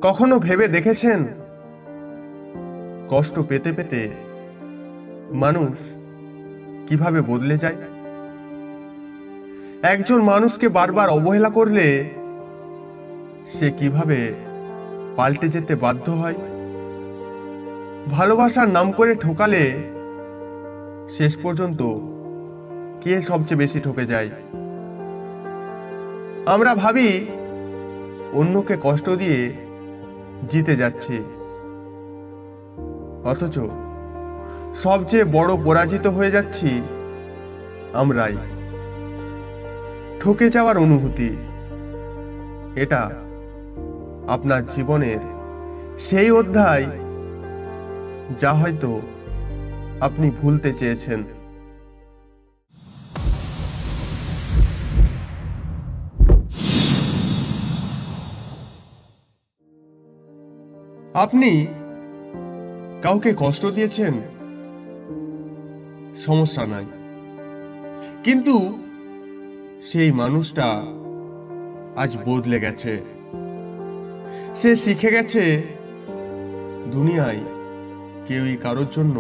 কখনো ভেবে দেখেছেন কষ্ট পেতে পেতে মানুষ কিভাবে বদলে যায়? একজন মানুষকে বারবার অবহেলা করলে সে কিভাবে পাল্টে যেতে বাধ্য হয়? ভালোবাসার নাম করে ঠকালে শেষ পর্যন্ত কে সবচেয়ে বেশি ঠকে যায়? আমরা ভাবি অন্যকে কষ্ট দিয়ে জিতে যাচ্ছি, অথচ সবচেয়ে বড় পরাজিত হয়ে যাচ্ছি আমরাই। ঠকে যাওয়ার অনুভূতি, এটা আপনার জীবনের সেই অধ্যায় যা হয়তো আপনি ভুলতে চেয়েছেন। আপনি কাউকে কষ্ট দিয়েছেন, সমস্যা নাই, কিন্তু সেই মানুষটা আজ বদলে গেছে। সে শিখে গেছে দুনিয়ায় কেউই কারোর জন্য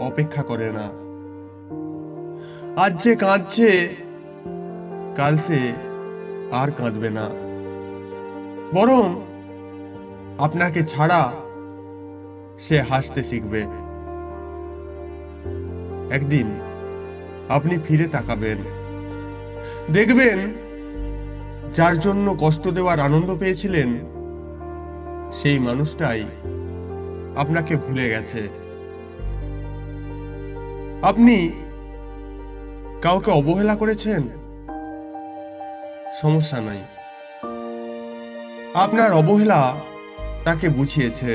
অপেক্ষা করে না। আজ যে কাঁদছে, কাল সে আর কাঁদবে না, বরং আপনাকে ছাড়া সে হাসতে শিখবে। একদিন আপনি ফিরে তাকাবেন, দেখবেন যার জন্য কষ্ট দেওয়ার আনন্দ পেয়েছিলেন সেই মানুষটাই আপনাকে ভুলে গেছে। আপনি কাউকে অবহেলা করেছেন, সমস্যা নাই, আপনার অবহেলা তাকে বুঝিয়েছে।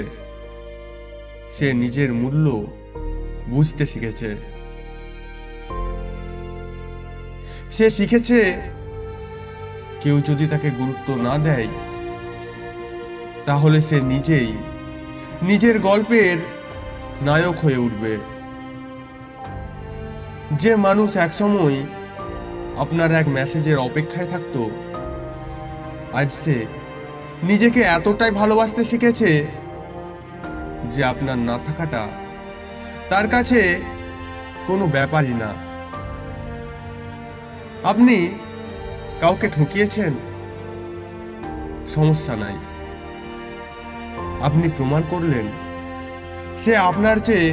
সে নিজের মূল্য বুঝতে শিখেছে। সে শিখেছে কেউ যদি তাকে গুরুত্ব না দেয়, তাহলে সে নিজেই নিজের গল্পের নায়ক হয়ে উঠবে। যে মানুষ একসময় আপনার এক মেসেজের অপেক্ষায় থাকতো, আজ সে নিজেকে এতটাই ভালোবাসতে শিখেছে যে আপনার না থাকাটা তার কাছে কোনো ব্যাপারই না। আপনি কাউকে ঠকিয়েছেন, সমস্যা নাই, আপনি প্রমাণ করলেন সে আপনার চেয়ে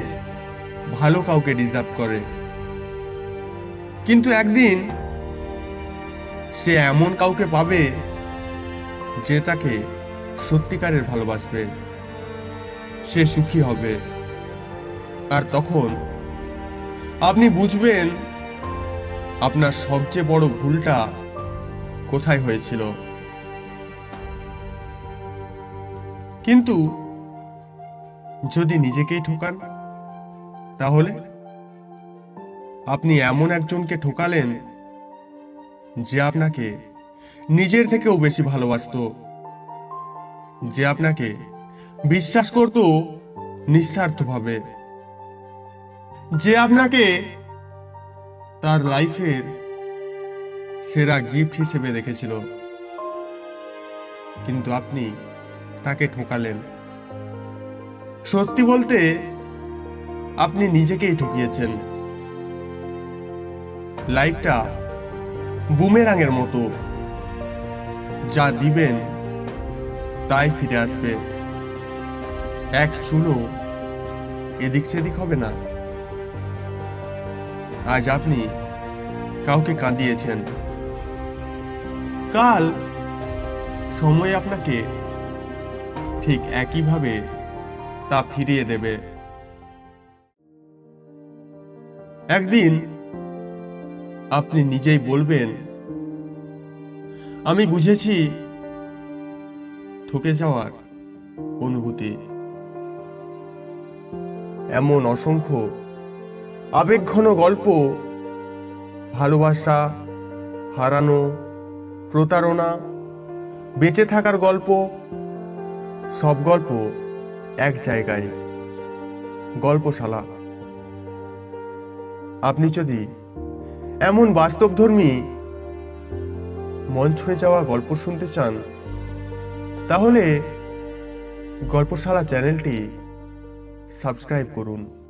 ভালো কাউকে ডিজার্ভ করে। কিন্তু একদিন সে এমন কাউকে পাবে যে তাকে সত্যিকারের ভালোবাসবে, সে সুখী হবে। আর তখন আপনি বুঝবেন আপনার সবচেয়ে বড় ভুলটা কোথায় হয়েছিল। কিন্তু যদি নিজেকেই ঠকান, তাহলে আপনি এমন একজনকে ঠকালেন যে আপনাকে নিজের থেকেও বেশি ভালোবাসতো, যে আপনাকে বিশ্বাস করত নিঃস্বার্থভাবে, যে আপনাকে তার লাইফের সেরা গিফট হিসেবে দেখেছিল। কিন্তু আপনি তাকে ঠকালেন। সত্যি বলতে আপনি নিজেকেই ঠকিয়েছেন। লাইফটা বুমেরাঙের মতো, যা দিবেন তাই ফিরে আসবে। এক চুলও এদিক সেদিক হবে না। আজ আপনি কাউকে কাঁদিয়েছেন, কাল সময় আপনাকে ঠিক একইভাবে তা ফিরিয়ে দেবে। একদিন আপনি নিজেই বলবেন, আমি বুঝেছি ঠকে যাওয়ার অনুভূতি। এমন অসংখ্য আবেগঘন গল্প, ভালোবাসা, হারানো, প্রতারণা, বেঁচে থাকার গল্প, সব গল্প এক জায়গায়, গল্পশালা। আপনি যদি এমন বাস্তবধর্মী মন ছুঁয়ে যাওয়া গল্প শুনতে চান, তাহলে গল্পশালা চ্যানেলটি সাবস্ক্রাইব করুন।